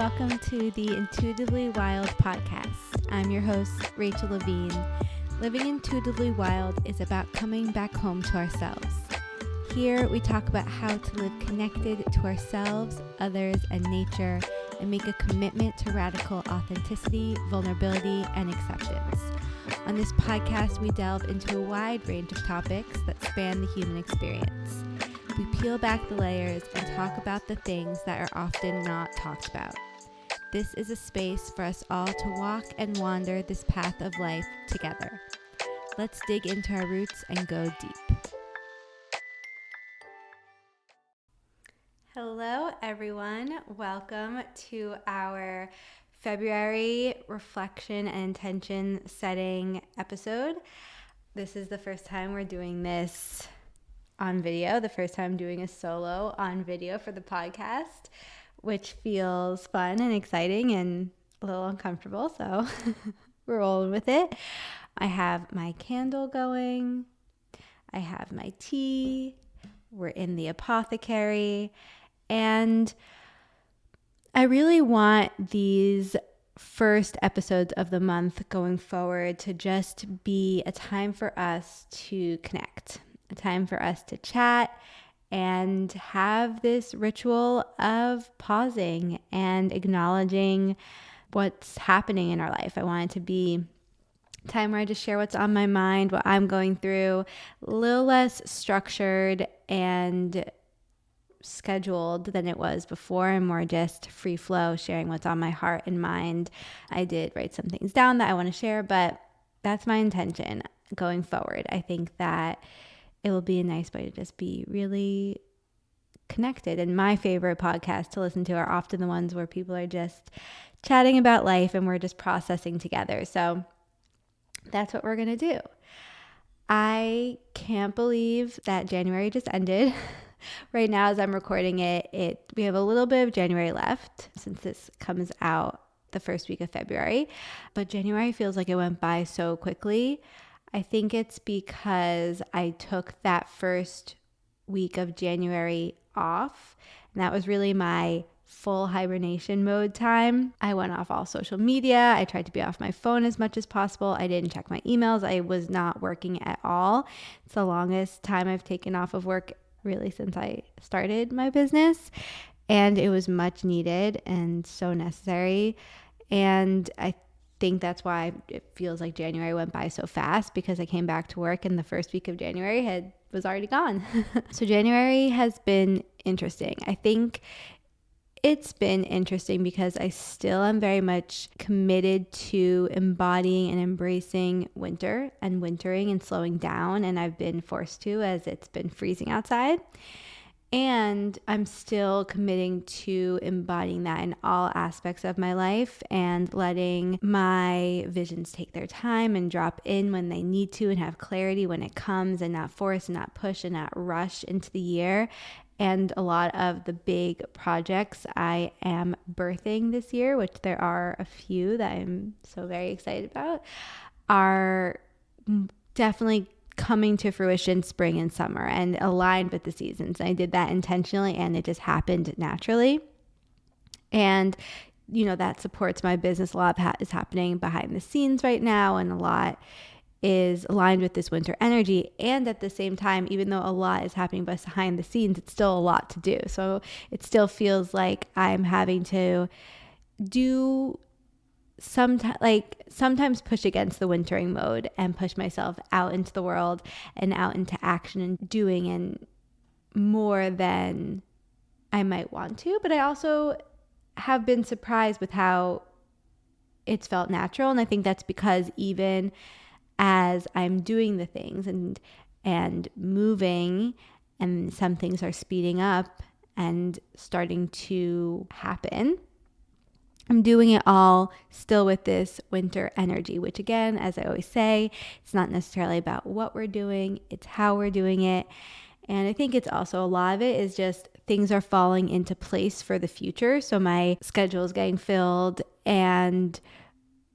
welcome to the Intuitively Wild podcast. I'm your host, Rachel Levine. Living intuitively wild is about coming back home to ourselves. Here, we talk about how to live connected to ourselves, others, and nature, and make a commitment to radical authenticity, vulnerability, and acceptance. On this podcast, we delve into a wide range of topics that span the human experience. We peel back the layers and talk about the things that are often not talked about. This is a space for us all to walk and wander this path of life together. Let's dig into our roots and go deep. Hello, everyone. Welcome to our February reflection and intention setting episode. This is the first time we're doing this on video, the first time doing a solo on video for the podcast, which feels fun and exciting and a little uncomfortable, so we're rolling with it. I have my candle going, I have my tea, we're in the apothecary, and I really want these first episodes of the month going forward to just be a time for us to connect, a time for us to chat and have this ritual of pausing and acknowledging what's happening in our life. I want it to be a time where I just share what's on my mind, what I'm going through, a little less structured and scheduled than it was before, and more just free flow, sharing what's on my heart and mind. I did write some things down that I want to share, but that's my intention going forward. I think that it will be a nice way to just be really connected. And my favorite podcasts to listen to are often the ones where people are just chatting about life and we're just processing together. So that's what we're going to do. I can't believe that January just ended. Right now, as I'm recording it, we have a little bit of January left since this comes out the first week of February. But January feels like it went by so quickly. I think it's because I took that first week of January off, and that was really my full hibernation mode time. I went off all social media. I tried to be off my phone as much as possible. I didn't check my emails. I was not working at all. It's the longest time I've taken off of work really since I started my business, and it was much needed and so necessary. And I think that's why it feels like January went by so fast, because I came back to work and the first week of January was already gone. So January has been interesting. I think it's been interesting because I still am very much committed to embodying and embracing winter and wintering and slowing down, and I've been forced to as it's been freezing outside. And I'm still committing to embodying that in all aspects of my life and letting my visions take their time and drop in when they need to and have clarity when it comes, and not force and not push and not rush into the year. And a lot of the big projects I am birthing this year, which there are a few that I'm so very excited about, are definitely coming to fruition spring and summer and aligned with the seasons. I did that intentionally, and it just happened naturally. And, that supports my business. A lot is happening behind the scenes right now, and a lot is aligned with this winter energy. And at the same time, even though a lot is happening behind the scenes, it's still a lot to do. So it still feels like I'm having to do sometimes push against the wintering mode and push myself out into the world and out into action and doing and more than I might want to. But I also have been surprised with how it's felt natural. And I think that's because even as I'm doing the things and moving, and some things are speeding up and starting to happen, I'm doing it all still with this winter energy, which again, as I always say, it's not necessarily about what we're doing, it's how we're doing it. And I think it's also a lot of it is just things are falling into place for the future. So my schedule is getting filled, and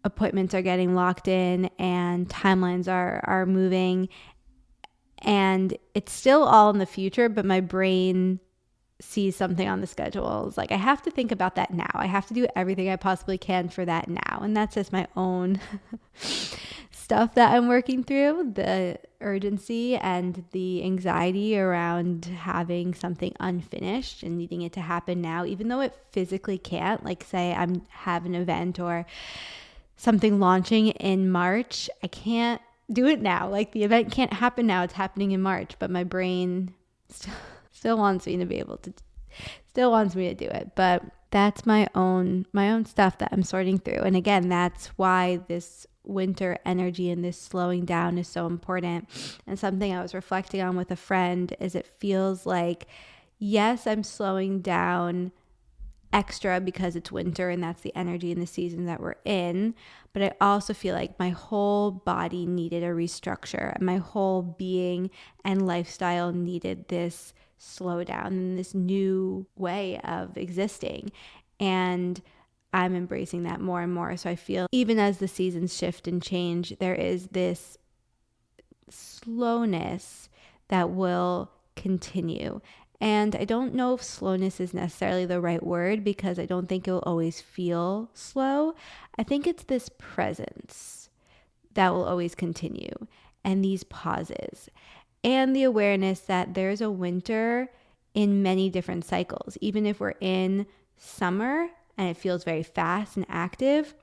appointments are getting locked in, and timelines are moving, and it's still all in the future, but my brain sees something on the schedule, it's like I have to think about that now. I have to do everything I possibly can for that now. And that's just my own stuff that I'm working through, the urgency and the anxiety around having something unfinished and needing it to happen now, even though it physically can't. Like say I'm have an event or something launching in March, I can't do it now. Like the event can't happen now. It's happening in March, but my brain still wants me to be able to, still wants me to do it. But that's my own stuff that I'm sorting through. And again, that's why this winter energy and this slowing down is so important. And something I was reflecting on with a friend is it feels like, yes, I'm slowing down extra because it's winter and that's the energy and the season that we're in. But I also feel like my whole body needed a restructure, and my whole being and lifestyle needed this slowdown and this new way of existing. And I'm embracing that more and more. So I feel even as the seasons shift and change, there is this slowness that will continue. And I don't know if slowness is necessarily the right word, because I don't think it will always feel slow. I think it's this presence that will always continue, and these pauses, and the awareness that there's a winter in many different cycles. Even if we're in summer and it feels very fast and active,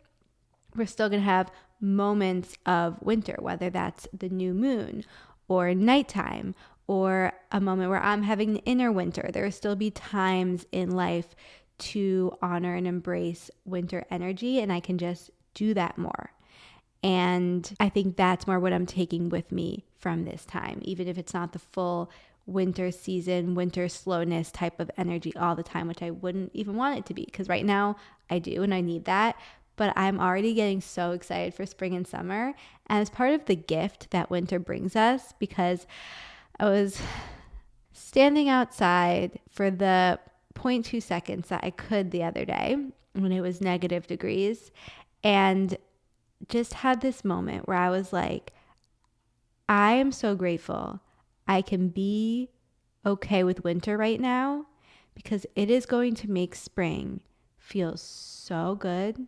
we're still going to have moments of winter, whether that's the new moon or nighttime or a moment where I'm having an inner winter. There will still be times in life to honor and embrace winter energy, and I can just do that more. And I think that's more what I'm taking with me from this time, even if it's not the full winter season, winter slowness type of energy all the time, which I wouldn't even want it to be, because right now I do and I need that. But I'm already getting so excited for spring and summer. And it's part of the gift that winter brings us, because I was standing outside for the 0.2 seconds that I could the other day when it was negative degrees, and just had this moment where I was like, I am so grateful I can be okay with winter right now, because it is going to make spring feel so good.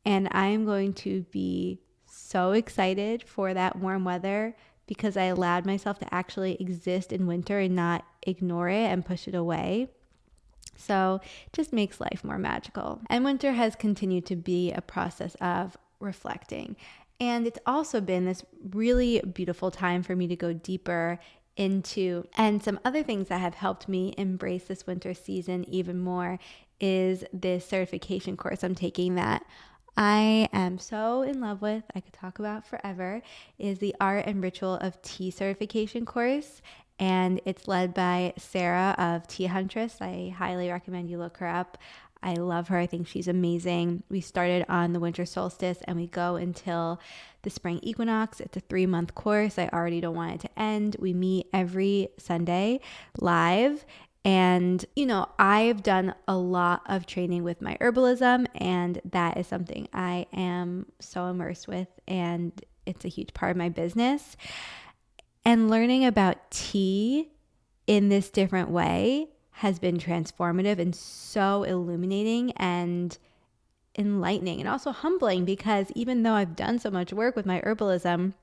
And I am going to be so excited for that warm weather, because I allowed myself to actually exist in winter and not ignore it and push it away. So it just makes life more magical. And winter has continued to be a process of reflecting. And it's also been this really beautiful time for me to go deeper into, and some other things that have helped me embrace this winter season even more is this certification course I'm taking that I am so in love with, I could talk about forever, is the Art and Ritual of Tea certification course. And it's led by Sarah of Tea Huntress. I highly recommend you look her up. I love her. I think she's amazing. We started on the winter solstice and we go until the spring equinox. It's a 3-month course. I already don't want it to end. We meet every Sunday live. And, I've done a lot of training with my herbalism, and that is something I am so immersed with, and it's a huge part of my business. And learning about tea in this different way has been transformative and so illuminating and enlightening, and also humbling, because even though I've done so much work with my herbalism,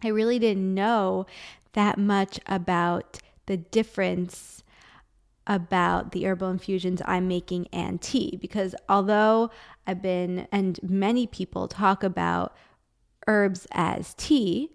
I really didn't know that much about the difference about the herbal infusions I'm making and tea. Because although and many people talk about herbs as tea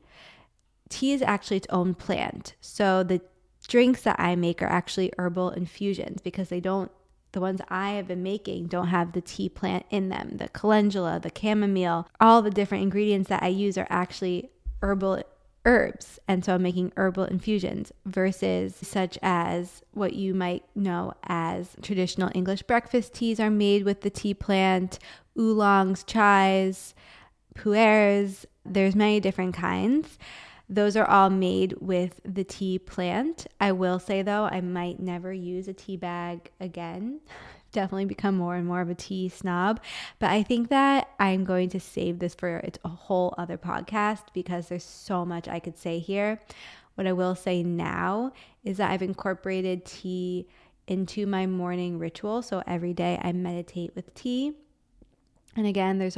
is actually its own plant. So the drinks that I make are actually herbal infusions, because the ones I have been making don't have the tea plant in them. The calendula, the chamomile, all the different ingredients that I use are actually herbal herbs. And so I'm making herbal infusions versus such as what you might know as traditional English breakfast teas are made with the tea plant, oolongs, chais, pu'ers. There's many different kinds. Those are all made with the tea plant. I will say though, I might never use a tea bag again. Definitely become more and more of a tea snob. But I think that I'm going to save this for a whole other podcast, because there's so much I could say here. What I will say now is that I've incorporated tea into my morning ritual. So every day I meditate with tea. And again, there's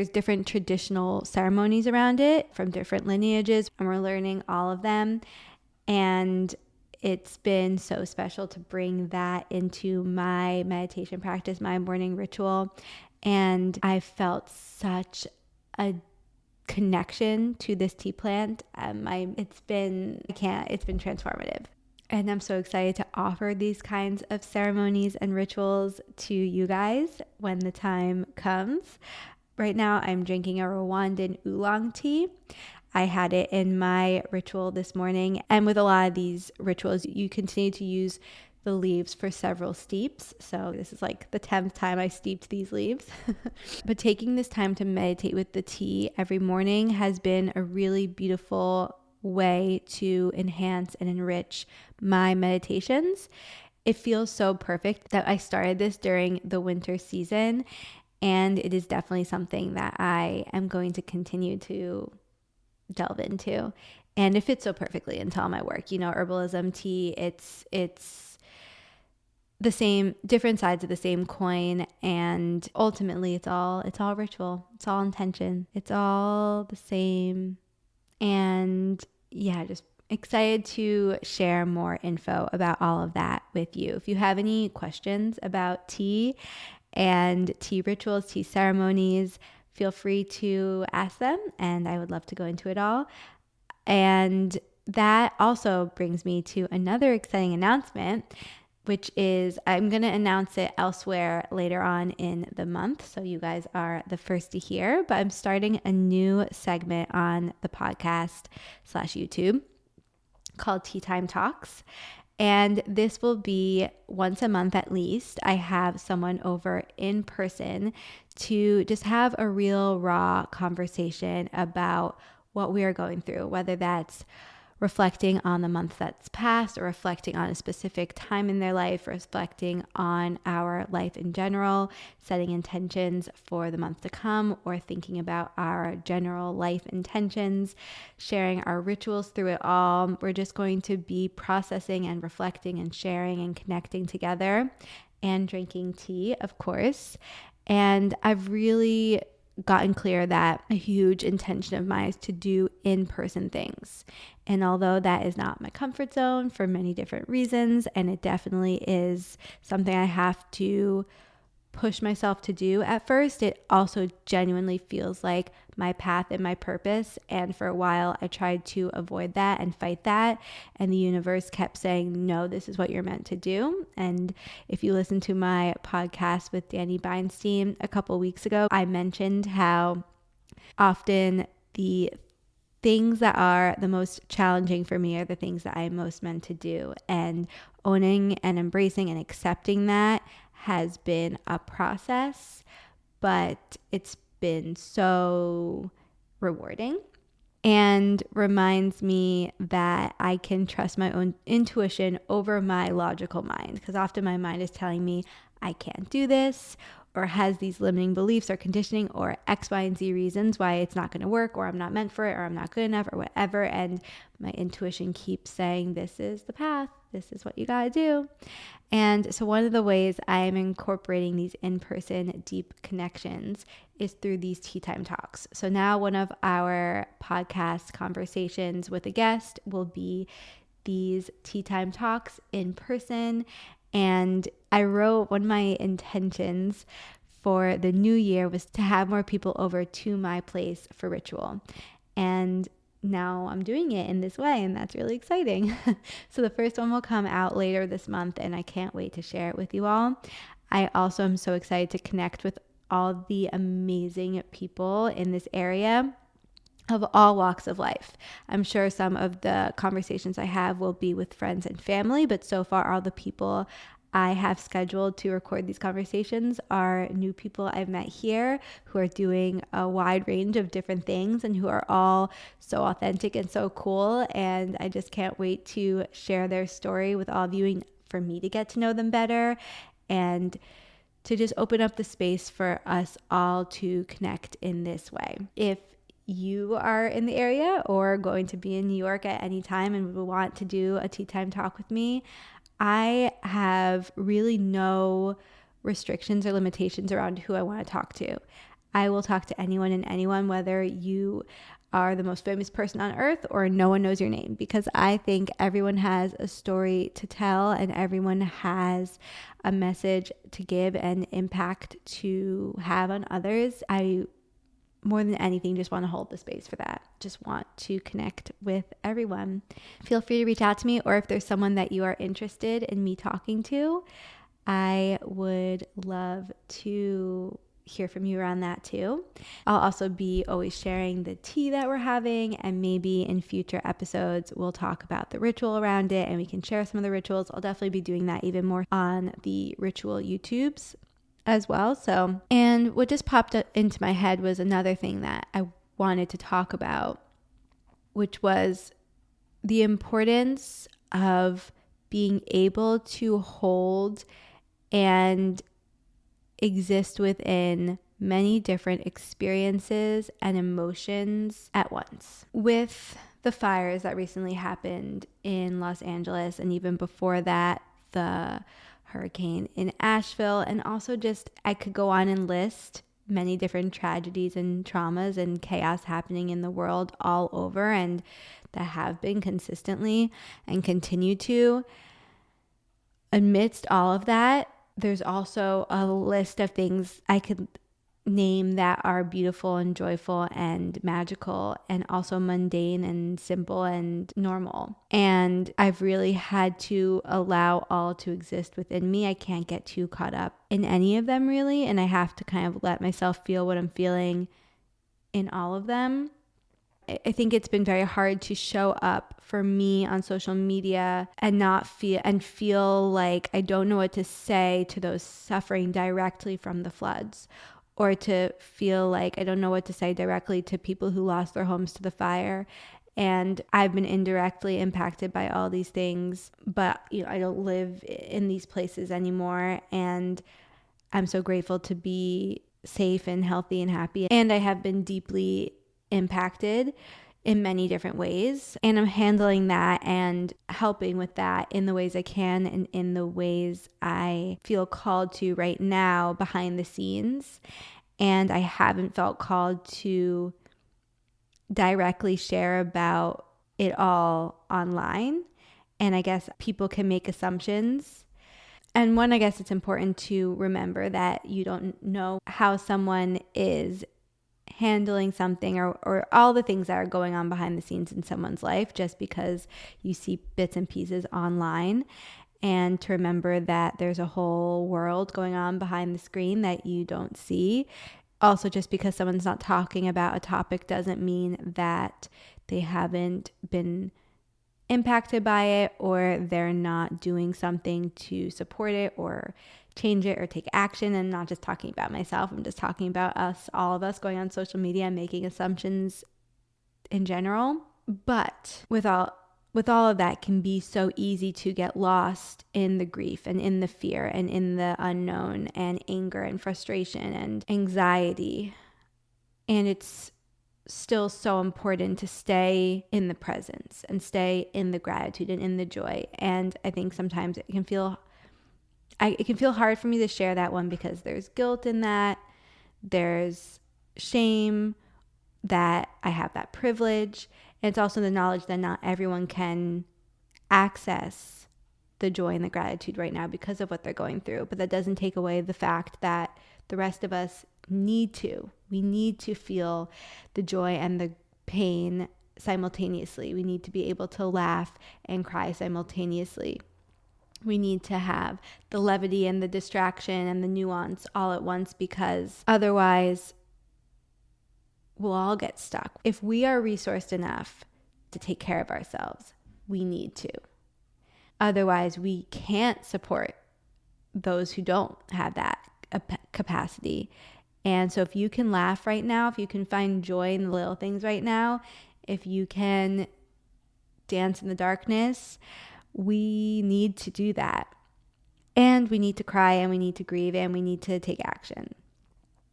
different traditional ceremonies around it from different lineages, and we're learning all of them. And it's been so special to bring that into my meditation practice, my morning ritual. And I felt such a connection to this tea plant. It's been transformative. And I'm so excited to offer these kinds of ceremonies and rituals to you guys when the time comes. Right now, I'm drinking a Rwandan oolong tea. I had it in my ritual this morning. And with a lot of these rituals, you continue to use the leaves for several steeps. So this is like the 10th time I steeped these leaves. But taking this time to meditate with the tea every morning has been a really beautiful way to enhance and enrich my meditations. It feels so perfect that I started this during the winter season, and it is definitely something that I am going to continue to delve into. And it fits so perfectly into all my work. Herbalism, tea, it's the same, different sides of the same coin, and ultimately it's all ritual. It's all intention. It's all the same. And yeah, just excited to share more info about all of that with you. If you have any questions about tea and tea rituals, tea ceremonies, feel free to ask them, and I would love to go into it all. And that also brings me to another exciting announcement, which is I'm going to announce it elsewhere later on in the month, so you guys are the first to hear. But I'm starting a new segment on the podcast/YouTube called Tea Time Talks. And this will be once a month at least. I have someone over in person to just have a real raw conversation about what we are going through, whether that's reflecting on the month that's passed or reflecting on a specific time in their life, reflecting on our life in general, setting intentions for the month to come, or thinking about our general life intentions, sharing our rituals through it all. We're just going to be processing and reflecting and sharing and connecting together and drinking tea, of course. And I've really gotten clear that a huge intention of mine is to do in-person things. And although that is not my comfort zone for many different reasons, and it definitely is something I have to push myself to do at first, it also genuinely feels like my path and my purpose. And for a while, I tried to avoid that and fight that. And the universe kept saying, no, this is what you're meant to do. And if you listen to my podcast with Danny Beinstein a couple weeks ago, I mentioned how often the things that are the most challenging for me are the things that I'm most meant to do. And owning and embracing and accepting that has been a process, but it's been so rewarding and reminds me that I can trust my own intuition over my logical mind, because often my mind is telling me I can't do this, or has these limiting beliefs or conditioning or X, Y, and Z reasons why it's not going to work, or I'm not meant for it, or I'm not good enough, or whatever. And my intuition keeps saying, this is the path. This is what you got to do. And so one of the ways I'm incorporating these in-person deep connections is through these tea time talks. So now one of our podcast conversations with a guest will be these tea time talks in person. And I wrote, one of my intentions for the new year was to have more people over to my place for ritual. And now I'm doing it in this way, and that's really exciting. So the first one will come out later this month, and I can't wait to share it with you all. I also am so excited to connect with all the amazing people in this area of all walks of life. I'm sure some of the conversations I have will be with friends and family, but so far all the people I have scheduled to record these conversations are new people I've met here who are doing a wide range of different things and who are all so authentic and so cool. And I just can't wait to share their story with all of you and for me to get to know them better and to just open up the space for us all to connect in this way. If you are in the area or going to be in New York at any time and would want to do a tea time talk with me, I have really no restrictions or limitations around who I want to talk to. I will talk to anyone and anyone, whether you are the most famous person on earth or no one knows your name, because I think everyone has a story to tell and everyone has a message to give and impact to have on others. I, more than anything, just want to hold the space for that. Just want to connect with everyone. Feel free to reach out to me, or if there's someone that you are interested in me talking to, I would love to hear from you around that too. I'll also be always sharing the tea that we're having, and maybe in future episodes we'll talk about the ritual around it and we can share some of the rituals. I'll definitely be doing that even more on the ritual YouTubes as well. So, and what just popped into my head was another thing that I wanted to talk about, which was the importance of being able to hold and exist within many different experiences and emotions at once. With the fires that recently happened in Los Angeles, and even before that, the hurricane in Asheville, and also just I could go on and list many different tragedies and traumas and chaos happening in the world all over, and that have been consistently and continue to. Amidst all of that, there's also a list of things I could name that are beautiful and joyful and magical, and also mundane and simple and normal. And I've really had to allow all to exist within me. I can't get too caught up in any of them really, and I have to kind of let myself feel what I'm feeling in all of them. I think it's been very hard to show up for me on social media and not feel like I don't know what to say to those suffering directly from the floods, or to feel like I don't know what to say directly to people who lost their homes to the fire. And I've been indirectly impacted by all these things, but I don't live in these places anymore, and I'm so grateful to be safe and healthy and happy. And I have been deeply impacted in many different ways, and I'm handling that and helping with that in the ways I can and in the ways I feel called to right now behind the scenes. And I haven't felt called to directly share about it all online, and I guess people can make assumptions. And one, I guess it's important to remember that you don't know how someone is handling something, or all the things that are going on behind the scenes in someone's life, just because you see bits and pieces online, and to remember that there's a whole world going on behind the screen that you don't see. Also, just because someone's not talking about a topic doesn't mean that they haven't been impacted by it, or they're not doing something to support it or change it or take action. And not just talking about myself, I'm just talking about us, all of us going on social media and making assumptions in general. But with all of that, can be so easy to get lost in the grief and in the fear and in the unknown and anger and frustration and anxiety. And it's still so important to stay in the presence and stay in the gratitude and in the joy. And I think sometimes it can feel hard for me to share that one, because there's guilt in that. There's shame that I have that privilege. And it's also the knowledge that not everyone can access the joy and the gratitude right now because of what they're going through. But that doesn't take away the fact that the rest of us need to. We need to feel the joy and the pain simultaneously. We need to be able to laugh and cry simultaneously. We need to have the levity and the distraction and the nuance all at once, because otherwise we'll all get stuck. If we are resourced enough to take care of ourselves, we need to. Otherwise, we can't support those who don't have that capacity. And so if you can laugh right now, if you can find joy in the little things right now, if you can dance in the darkness, we need to do that. And we need to cry, and we need to grieve, and we need to take action.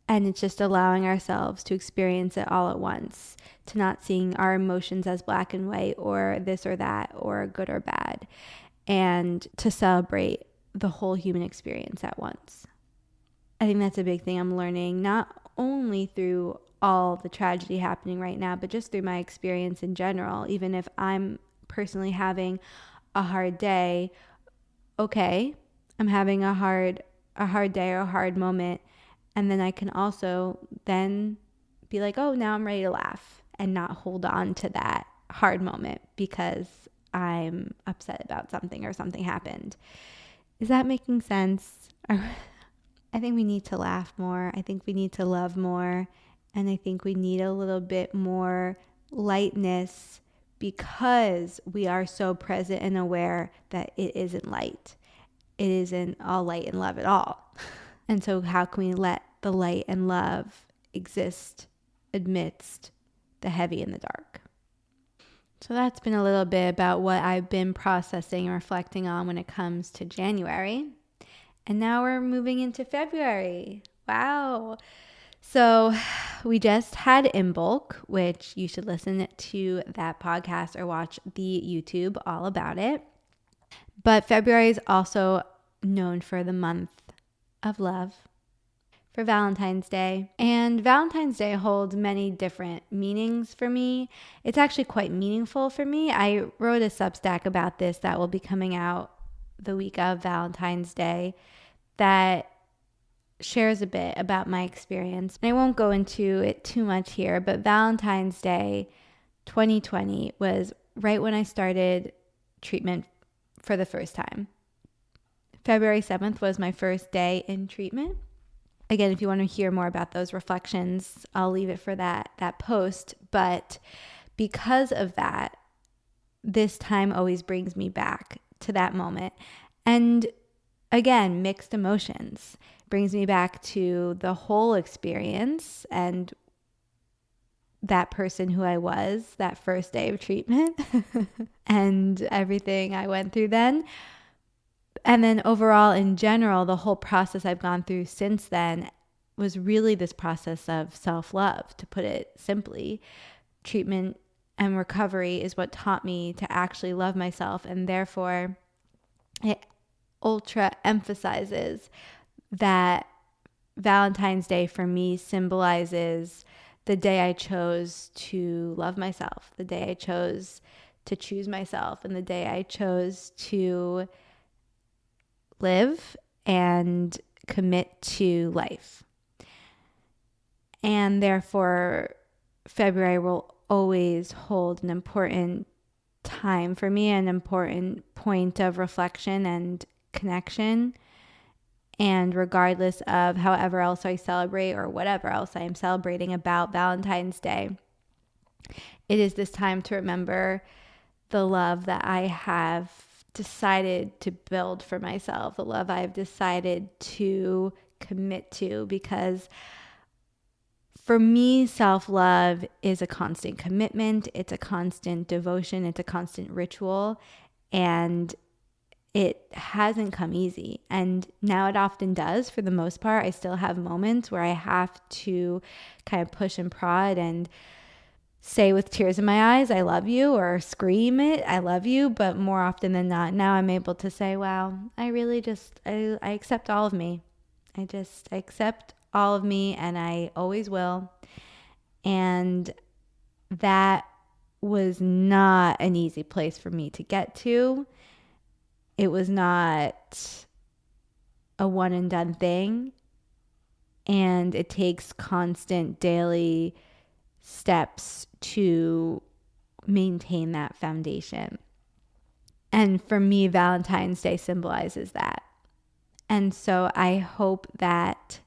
And it's just allowing ourselves to experience it all at once, to not seeing our emotions as black and white or this or that or good or bad, and to celebrate the whole human experience at once. I think that's a big thing I'm learning, not only through all the tragedy happening right now, but just through my experience in general. Even if I'm personally having a hard day, okay, I'm having a hard day or a hard moment, and then I can also then be like, oh, now I'm ready to laugh and not hold on to that hard moment because I'm upset about something or something happened. Is that making sense? I think we need to laugh more. I think we need to love more. And I think we need a little bit more lightness because we are so present and aware that it isn't light. It isn't all light and love at all. And so how can we let the light and love exist amidst the heavy and the dark? So that's been a little bit about what I've been processing and reflecting on when it comes to January. And now we're moving into February. Wow. So we just had In Bulk, which you should listen to that podcast or watch the YouTube all about it. But February is also known for the month of love, for Valentine's Day. And Valentine's Day holds many different meanings for me. It's actually quite meaningful for me. I wrote a Substack about this that will be coming out the week of Valentine's Day that shares a bit about my experience. And I won't go into it too much here, but Valentine's Day 2020 was right when I started treatment for the first time. February 7th was my first day in treatment. Again, if you want to hear more about those reflections, I'll leave it for that post. But because of that, this time always brings me back to that moment. And again, mixed emotions. Brings me back to the whole experience and that person who I was that first day of treatment and everything I went through then. And then overall, in general, the whole process I've gone through since then was really this process of self-love, to put it simply. Treatment and recovery is what taught me to actually love myself, and therefore it ultra emphasizes that Valentine's Day for me symbolizes the day I chose to love myself, the day I chose to choose myself, and the day I chose to live and commit to life. And therefore, February will always hold an important time for me, an important point of reflection and connection. And regardless of however else I celebrate or whatever else I am celebrating about Valentine's Day, it is this time to remember the love that I have decided to build for myself, the love I've decided to commit to, because for me, self-love is a constant commitment. It's a constant devotion. It's a constant ritual. And it hasn't come easy. And now it often does. For the most part, I still have moments where I have to kind of push and prod and say with tears in my eyes, I love you, or scream it, I love you. But more often than not, now I'm able to say, wow, I really just, I accept all of me. I accept all of me, and I always will. And that was not an easy place for me to get to. It was not a one and done thing. And it takes constant daily steps to maintain that foundation. And for me, Valentine's Day symbolizes that. And so I hope that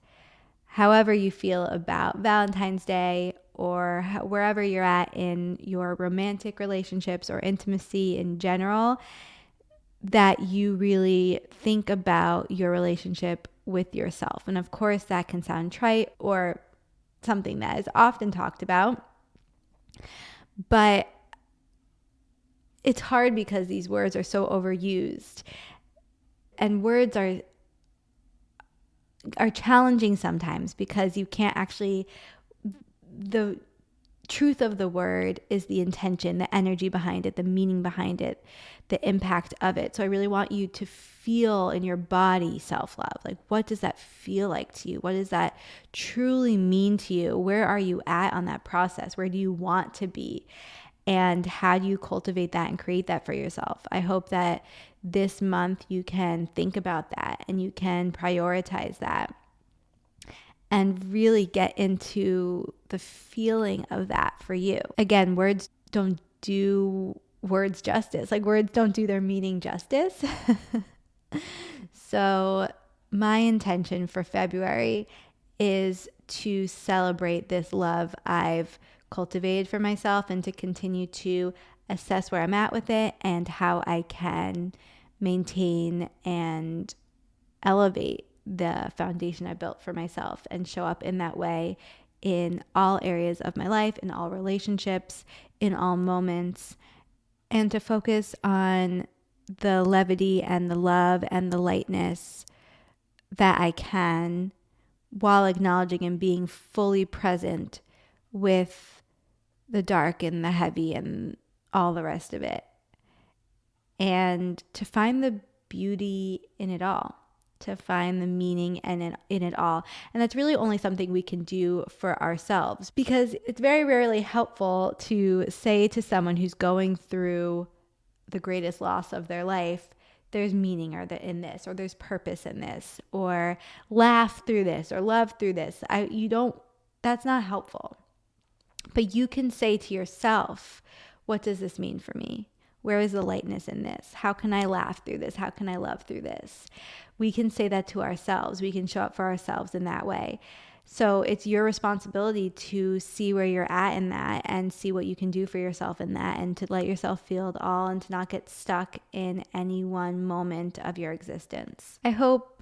however you feel about Valentine's Day, or wherever you're at in your romantic relationships or intimacy in general, that you really think about your relationship with yourself. And of course, that can sound trite or something that is often talked about, but it's hard because these words are so overused. And words are are challenging sometimes because you can't actually, the truth of the word is the intention, the energy behind it, the meaning behind it, the impact of it. So I really want you to feel in your body self-love. Like, what does that feel like to you? What does that truly mean to you? Where are you at on that process? Where do you want to be? And how do you cultivate that and create that for yourself? I hope that this month you can think about that and you can prioritize that and really get into the feeling of that for you. Again, words don't do words justice. Like, words don't do their meaning justice. So my intention for February is to celebrate this love I've cultivated for myself and to continue to assess where I'm at with it and how I can maintain and elevate the foundation I built for myself and show up in that way in all areas of my life, in all relationships, in all moments, and to focus on the levity and the love and the lightness that I can, while acknowledging and being fully present with the dark and the heavy and all the rest of it. And to find the beauty in it all, to find the meaning in it all. And that's really only something we can do for ourselves, because it's very rarely helpful to say to someone who's going through the greatest loss of their life, there's meaning in this, or there's purpose in this, or laugh through this, or love through this. That's not helpful. But you can say to yourself, what does this mean for me? Where is the lightness in this? How can I laugh through this? How can I love through this? We can say that to ourselves. We can show up for ourselves in that way. So it's your responsibility to see where you're at in that and see what you can do for yourself in that, and to let yourself feel it all and to not get stuck in any one moment of your existence. I hope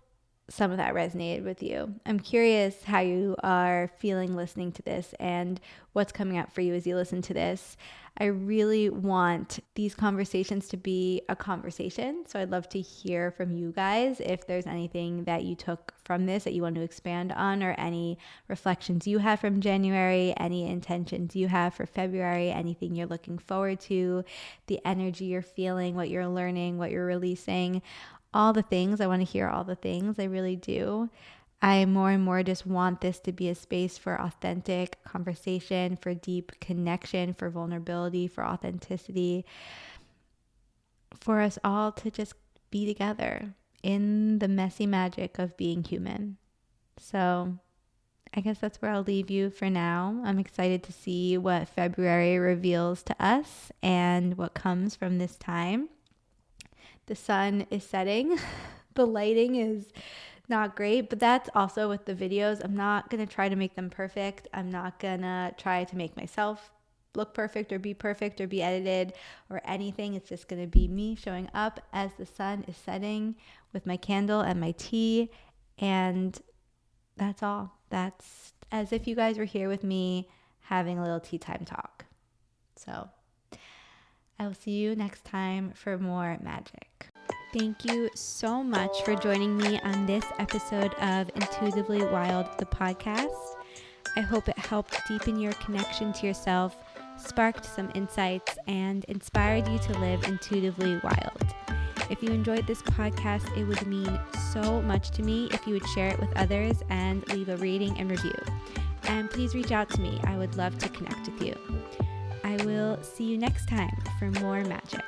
some of that resonated with you. I'm curious how you are feeling listening to this and what's coming up for you as you listen to this. I really want these conversations to be a conversation. So I'd love to hear from you guys if there's anything that you took from this that you want to expand on, or any reflections you have from January, any intentions you have for February, anything you're looking forward to, the energy you're feeling, what you're learning, what you're releasing. All the things. I want to hear all the things. I really do. I more and more just want this to be a space for authentic conversation, for deep connection, for vulnerability, for authenticity, for us all to just be together in the messy magic of being human. So I guess that's where I'll leave you for now. I'm excited to see what February reveals to us and what comes from this time. The sun is setting. The lighting is not great, but that's also with the videos. I'm not going to try to make them perfect. I'm not going to try to make myself look perfect or be edited or anything. It's just going to be me showing up as the sun is setting with my candle and my tea. And that's all. That's as if you guys were here with me having a little tea time talk. So I will see you next time for more magic. Thank you so much for joining me on this episode of Intuitively Wild, the podcast. I hope it helped deepen your connection to yourself, sparked some insights, and inspired you to live intuitively wild. If you enjoyed this podcast, it would mean so much to me if you would share it with others and leave a rating and review. And please reach out to me. I would love to connect with you. I will see you next time for more magic.